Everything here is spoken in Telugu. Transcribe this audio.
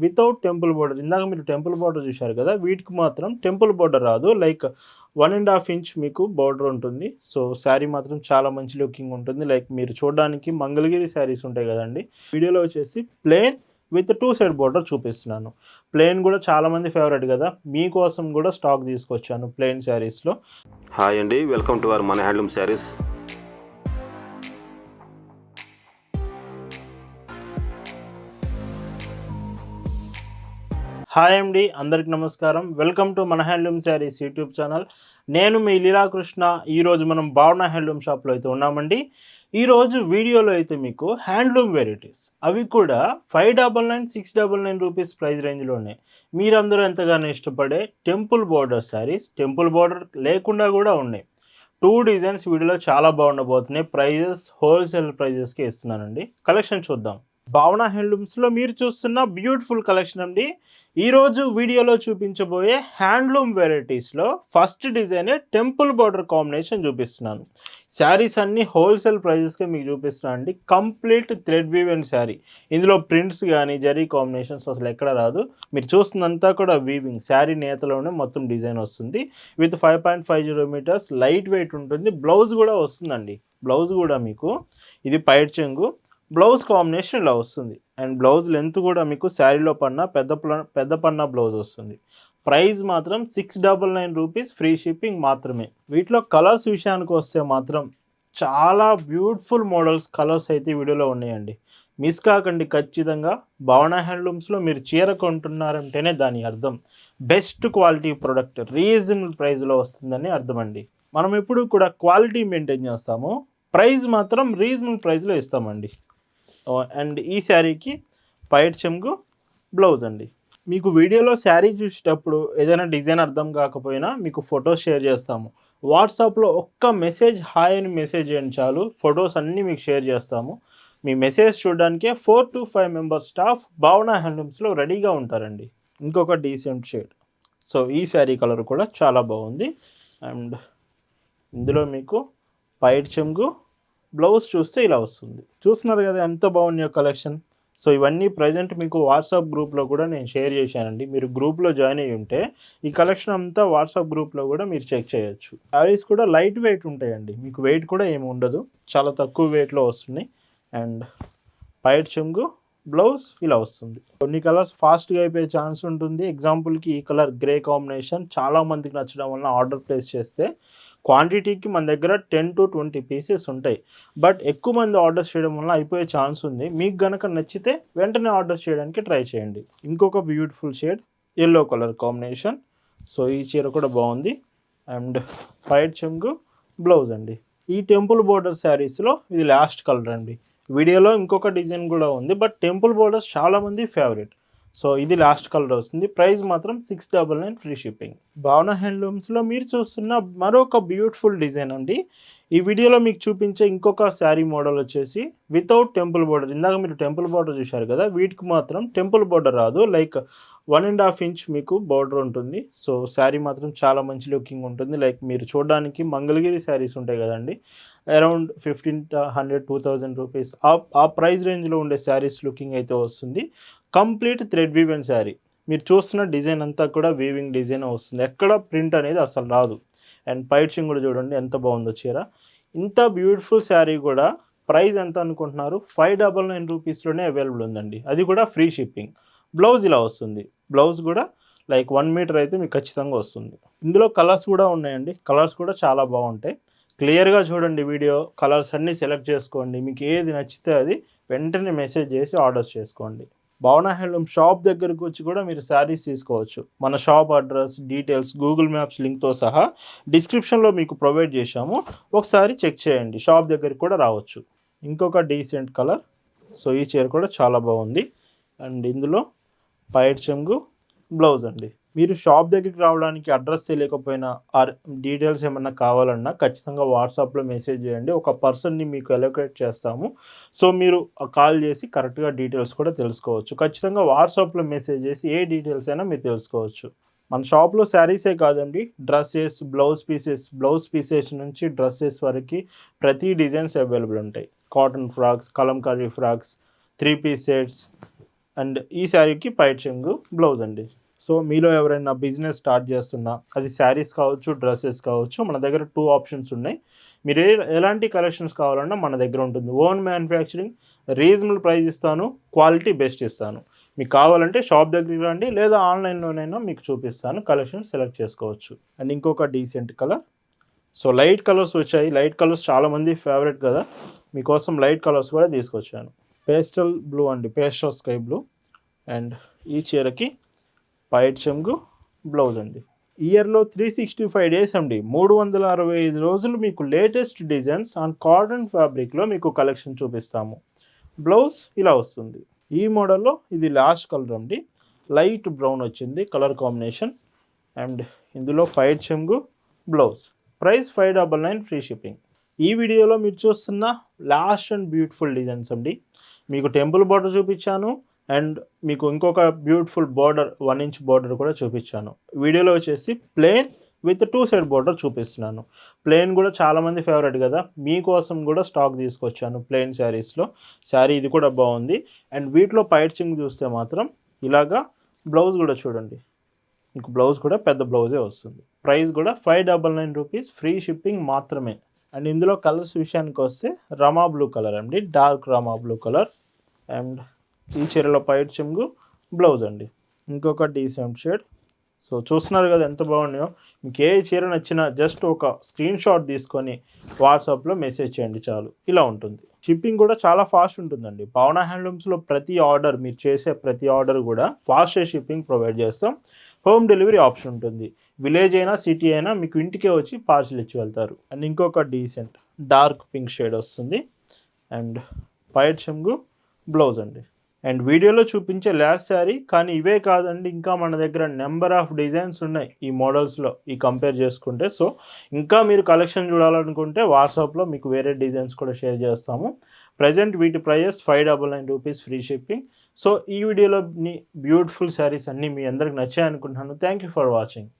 Without temple border. ఇందాక మీరు టెంపుల్ బోర్డర్ చూశారు కదా, వీటికి మాత్రం టెంపుల్ బోర్డర్ రాదు. లైక్ 1.5 ఇంచ్ మీకు బోర్డర్ ఉంటుంది. సో శారీ మాత్రం చాలా మంచి లుకింగ్ ఉంటుంది. లైక్ మీరు చూడడానికి మంగళగిరి శారీస్ ఉంటాయి కదండి, వీడియోలో వచ్చేసి ప్లేన్ విత్ 2 సైడ్ బోర్డర్ చూపిస్తున్నాను. ప్లేన్ కూడా చాలామంది ఫేవరెట్ కదా, మీకోసం కూడా స్టాక్ తీసుకొచ్చాను ప్లేన్ శారీస్లో. హాయ్ అండి, వెల్కమ్ టు అవర్ మన హ్యాండ్లూమ్ శారీస్. హాయ్ అండి, అందరికి నమస్కారం. వెల్కమ్ టు మన హ్యాండ్లూమ్ శారీస్ యూట్యూబ్ ఛానల్. నేను మీ లీలాకృష్ణ. ఈరోజు మనం భావన హ్యాండ్లూమ్ షాప్లో అయితే ఉన్నామండి. ఈరోజు వీడియోలో అయితే మీకు హ్యాండ్లూమ్ వెరైటీస్, అవి కూడా 599, 699 రూపీస్ ప్రైస్ రేంజ్లోనే మీరందరూ ఎంతగానో ఇష్టపడే temple border sarees, temple border లేకుండా కూడా ఉన్నాయి. 2 డిజైన్స్ వీడియోలో చాలా బాగుండబోతున్నాయి. ప్రైజెస్ హోల్సేల్ ప్రైజెస్కి ఇస్తున్నానండి. కలెక్షన్ చూద్దాం. భావన హ్యాండ్లూమ్స్లో మీరు చూస్తున్న బ్యూటిఫుల్ కలెక్షన్ అండి. ఈరోజు వీడియోలో చూపించబోయే హ్యాండ్లూమ్ వెరైటీస్లో ఫస్ట్ డిజైనే టెంపుల్ బార్డర్ కాంబినేషన్ చూపిస్తున్నాను. శారీస్ అన్నీ హోల్సేల్ ప్రైజెస్కే మీకు చూపిస్తున్నాను అండి. Complete thread weave and saree. ఇందులో ప్రింట్స్ కానీ జరీ కాంబినేషన్స్ అసలు ఎక్కడ రాదు. మీరు చూస్తున్నంతా కూడా వీవింగ్ శారీ నేతలోనే మొత్తం డిజైన్ వస్తుంది. విత్ 5.50 మీటర్స్ లైట్ వెయిట్ ఉంటుంది. బ్లౌజ్ కూడా వస్తుందండి. బ్లౌజ్ కూడా మీకు ఇది పైట్ చెంగు, బ్లౌజ్ కాంబినేషన్ ఇలా వస్తుంది. అండ్ బ్లౌజ్ లెంత్ కూడా మీకు శారీలో పడిన పెద్ద పన్న బ్లౌజ్ వస్తుంది. ప్రైస్ మాత్రం 699 రూపీస్, ఫ్రీ షిప్పింగ్ మాత్రమే. వీటిలో కలర్స్ విషయానికి వస్తే మాత్రం చాలా బ్యూటిఫుల్ మోడల్స్ కలర్స్ అయితే వీడియోలో ఉన్నాయండి. మిస్ కాకండి ఖచ్చితంగా. భావన హ్యాండ్లూమ్స్లో మీరు చీర కొంటున్నారంటేనే దాని అర్థం బెస్ట్ క్వాలిటీ ప్రోడక్ట్ రీజనబుల్ ప్రైస్లో వస్తుందని అర్థం అండి. మనం ఎప్పుడు కూడా క్వాలిటీ మెయింటైన్ చేస్తాము, ప్రైస్ మాత్రం రీజనబుల్ ప్రైస్లో ఇస్తామండి. అండ్ ఈ శారీకి పైట్ చెంగు, బ్లౌజ్ అండి. మీకు వీడియోలో శారీ చూసేటప్పుడు ఏదైనా డిజైన్ అర్థం కాకపోయినా మీకు ఫొటోస్ షేర్ చేస్తాము. వాట్సాప్లో ఒక్క మెసేజ్ హాయ్ అని మెసేజ్ చేయండి చాలు, ఫొటోస్ అన్నీ మీకు షేర్ చేస్తాము. మీ మెసేజ్ చూడడానికే 4 to 5 మెంబర్స్ స్టాఫ్ భావన హ్యాండ్లూమ్స్లో రెడీగా ఉంటారండి. ఇంకొక డీసెంట్ షేడ్. సో ఈ శారీ కలర్ కూడా చాలా బాగుంది. అండ్ ఇందులో మీకు పైట్ చెంగు, బ్లౌజ్ చూస్తే ఇలా వస్తుంది. చూస్తున్నారు కదా ఎంత బాగున్నాయో కలెక్షన్. సో ఇవన్నీ ప్రజెంట్ మీకు వాట్సాప్ గ్రూప్లో కూడా నేను షేర్ చేశానండి. మీరు గ్రూప్లో జాయిన్ అయ్యి ఉంటే ఈ కలెక్షన్ అంతా వాట్సాప్ గ్రూప్లో కూడా మీరు చెక్ చేయొచ్చు. శారీస్ కూడా లైట్ వెయిట్ ఉంటాయండి, మీకు వెయిట్ కూడా ఏమి ఉండదు, చాలా తక్కువ వెయిట్లో వస్తున్నాయి. అండ్ పైట్ చెంగు, బ్లౌజ్ ఇలా వస్తుంది. కొన్ని కలర్స్ ఫాస్ట్గా అయిపోయే ఛాన్స్ ఉంటుంది. ఎగ్జాంపుల్కి ఈ కలర్ గ్రే కాంబినేషన్ చాలా మందికి నచ్చడం వల్ల ఆర్డర్ ప్లేస్ చేస్తే క్వాంటిటీకి మన దగ్గర 10 to 20 పీసెస్ ఉంటాయి. బట్ ఎక్కువ మంది ఆర్డర్స్ చేయడం వల్ల అయిపోయే ఛాన్స్ ఉంది. మీకు గనక నచ్చితే వెంటనే ఆర్డర్ చేయడానికి ట్రై చేయండి. ఇంకొక beautiful shade yellow colour combination. So ఈ చీర కూడా బాగుంది. అండ్ పైట్ చెంగు, బ్లౌజ్ అండి. ఈ టెంపుల్ బోర్డర్ శారీస్లో ఇది లాస్ట్ కలర్ అండి. వీడియోలో ఇంకొక డిజైన్ కూడా ఉంది, బట్ టెంపుల్ బోర్డర్స్ చాలామంది ఫేవరెట్. సో ఇది లాస్ట్ కలర్ వస్తుంది. ప్రైస్ మాత్రం 699, ఫ్రీ షిప్పింగ్. భావన హ్యాండ్లూమ్స్లో మీరు చూస్తున్న మరొక బ్యూటిఫుల్ డిజైన్ అండి. ఈ వీడియోలో మీకు చూపించే ఇంకొక శారీ మోడల్ వచ్చేసి వితౌట్ టెంపుల్ బోర్డర్. ఇందాక మీరు టెంపుల్ బోర్డర్ చూశారు కదా, వీటికి మాత్రం టెంపుల్ బోర్డర్ రాదు. లైక్ 1.5 ఇంచ్ మీకు బోర్డర్ ఉంటుంది. సో శారీ మాత్రం చాలా మంచి లుకింగ్ ఉంటుంది. లైక్ మీరు చూడడానికి మంగళగిరి శారీస్ ఉంటాయి కదండి, అరౌండ్ 1500, 2000 రూపీస్ ఆ ప్రైస్ రేంజ్లో ఉండే శారీస్ లుకింగ్ అయితే వస్తుంది. Complete thread weave and sari. మీరు చూస్తున్న డిజైన్ అంతా కూడా వీవింగ్ డిజైన్ వస్తుంది, ఎక్కడ ప్రింట్ అనేది అసలు రాదు. అండ్ పైట్ చెంగు కూడా చూడండి ఎంత బాగుందో చీర. ఇంత బ్యూటిఫుల్ శారీ కూడా ప్రైస్ ఎంత అనుకుంటున్నారు? 599 రూపీస్లోనే అవైలబుల్ ఉందండి. అది కూడా ఫ్రీ షిప్పింగ్. బ్లౌజ్ ఇలా వస్తుంది. బ్లౌజ్ కూడా లైక్ 1 మీటర్ అయితే మీకు ఖచ్చితంగా వస్తుంది. ఇందులో కలర్స్ కూడా ఉన్నాయండి. కలర్స్ కూడా చాలా బాగుంటాయి. క్లియర్గా చూడండి వీడియో, కలర్స్ అన్నీ సెలెక్ట్ చేసుకోండి. మీకు ఏది నచ్చితే అది వెంటనే మెసేజ్ చేసి ఆర్డర్స్ చేసుకోండి. భావన హ్యాండ్లూమ్ షాప్ దగ్గరకు వచ్చి కూడా మీరు శారీస్ తీసుకోవచ్చు. మన shop address, details, Google maps లింక్తో సహా డిస్క్రిప్షన్లో మీకు ప్రొవైడ్ చేశాము. ఒకసారి చెక్ చేయండి. షాప్ దగ్గరికి కూడా రావచ్చు. ఇంకొక డీసెంట్ కలర్. సో ఈ చీర కూడా చాలా బాగుంది. అండ్ ఇందులో పైట్ చెంగు, బ్లౌజ్ అండి. మీరు షాప్ దగ్గరికి రావడానికి అడ్రస్ తెలియకపోయినా ఆర్ డీటెయిల్స్ ఏమన్నా కావాలన్నా ఖచ్చితంగా వాట్సాప్లో మెసేజ్ చేయండి. ఒక పర్సన్ని మీకు అలొకేట్ చేస్తాము. సో మీరు కాల్ చేసి కరెక్ట్గా డీటెయిల్స్ కూడా తెలుసుకోవచ్చు. ఖచ్చితంగా వాట్సాప్లో మెసేజ్ చేసి ఏ డీటెయిల్స్ అయినా మీరు తెలుసుకోవచ్చు. మన షాప్లో శారీసే కాదండి, డ్రెస్సెస్, బ్లౌజ్ పీసెస్ నుంచి డ్రెస్సెస్ వరకు ప్రతి డిజైన్స్ అవైలబుల్ ఉంటాయి. Cotton frocks, Kalamkari frocks, 3 piece sets, and ఈ శారీకి పైట్ చెంగు బ్లౌజ్ అండి. సో మీలో ఎవరైనా బిజినెస్ స్టార్ట్ చేస్తున్నా, అది శారీస్ కావచ్చు, డ్రెస్సెస్ కావచ్చు, మన దగ్గర 2 ఆప్షన్స్ ఉన్నాయి. మీరు ఎలాంటి కలెక్షన్స్ కావాలన్నా మన దగ్గర ఉంటుంది. ఓన్ మ్యానుఫ్యాక్చరింగ్, రీజనబుల్ ప్రైస్ ఇస్తాను, క్వాలిటీ బెస్ట్ ఇస్తాను. మీకు కావాలంటే షాప్ దగ్గరికి రండి, లేదా ఆన్లైన్లోనైనా మీకు చూపిస్తాను, కలెక్షన్ సెలెక్ట్ చేసుకోవచ్చు. అండ్ ఇంకొక decent colour. So light colours వచ్చాయి. లైట్ కలర్స్ చాలామంది ఫేవరెట్ కదా, మీకోసం లైట్ కలర్స్ కూడా తీసుకొచ్చాను. పేస్టల్ బ్లూ అండి, పేస్టల్ స్కై బ్లూ. అండ్ ఈ చీరకి పైట్ చెంగు బ్లౌజ్ అండి. ఇయర్లో 365 డేస్ అండి, 365 రోజులు మీకు లేటెస్ట్ డిజైన్స్ ఆన్ కాటన్ ఫ్యాబ్రిక్లో మీకు కలెక్షన్ చూపిస్తాము. బ్లౌజ్ ఇలా వస్తుంది. ఈ మోడల్లో ఇది లాస్ట్ కలర్ అండి, లైట్ బ్రౌన్ వచ్చింది కలర్ కాంబినేషన్. అండ్ ఇందులో పైట్ చెంగు బ్లౌజ్. Price 599 free shipping. ఈ వీడియోలో మీరు చూస్తున్న లాస్ట్ అండ్ బ్యూటిఫుల్ డిజైన్స్ అండి. మీకు టెంపుల్ బార్డర్ చూపించాను, అండ్ మీకు ఇంకొక బ్యూటిఫుల్ బార్డర్ 1 ఇంచ్ బార్డర్ కూడా చూపించాను. వీడియోలో వచ్చేసి ప్లెయిన్ విత్ 2 సైడ్ బార్డర్ చూపిస్తున్నాను. ప్లెయిన్ కూడా చాలామంది ఫేవరెట్ కదా, మీకోసం కూడా స్టాక్ తీసుకొచ్చాను ప్లెయిన్ శారీస్లో. శారీ ఇది కూడా బాగుంది. అండ్ వీటిలో పైట్ చెంగు చూస్తే మాత్రం ఇలాగా బ్లౌజ్ కూడా చూడండి, మీకు బ్లౌజ్ కూడా పెద్ద బ్లౌజే వస్తుంది. ప్రైస్ కూడా 599 రూపీస్ ఫ్రీ షిప్పింగ్ మాత్రమే. అండ్ ఇందులో కలర్స్ విషయానికి వస్తే రమా బ్లూ కలర్ అండి, dark Rama blue colour. And ఈ చీరలో పైట్ చెంగు బ్లౌజ్ అండి. ఇంకొక డీసెంట్ షేడ్. సో చూస్తున్నారు కదా ఎంత బాగున్నాయో. మీకు ఏ చీర నచ్చినా జస్ట్ ఒక స్క్రీన్ షాట్ తీసుకొని వాట్సాప్లో మెసేజ్ చేయండి చాలు, ఇలా ఉంటుంది. షిప్పింగ్ కూడా చాలా ఫాస్ట్ ఉంటుందండి. భావన హ్యాండ్లూమ్స్లో ప్రతి ఆర్డర్, మీరు చేసే ప్రతి ఆర్డర్ కూడా ఫాస్ట్ షిప్పింగ్ ప్రొవైడ్ చేస్తాం. హోమ్ డెలివరీ ఆప్షన్ ఉంటుంది. విలేజ్ అయినా సిటీ అయినా మీకు ఇంటికే వచ్చి పార్సిల్ ఇచ్చి వెళ్తారు. అండ్ ఇంకొక డీసెంట్ డార్క్ పింక్ షేడ్ వస్తుంది. అండ్ పైట్ చెంగు బ్లౌజ్ అండి. అండ్ వీడియోలో చూపించే లాస్ట్ శారీ, కానీ ఇవే కాదండి, ఇంకా మన దగ్గర నెంబర్ ఆఫ్ డిజైన్స్ ఉన్నాయి ఈ మోడల్స్లో ఈ కంపేర్ చేసుకుంటే. సో ఇంకా మీరు కలెక్షన్ చూడాలనుకుంటే వాట్సాప్లో మీకు వేరే డిజైన్స్ కూడా షేర్ చేస్తాము. ప్రజెంట్ వీటి prices 599 rupees free shipping. So ఈ వీడియోలో బ్యూటిఫుల్ శారీస్ అన్నీ మీ అందరికి నచ్చాయనుకుంటున్నాను. Thank you for watching.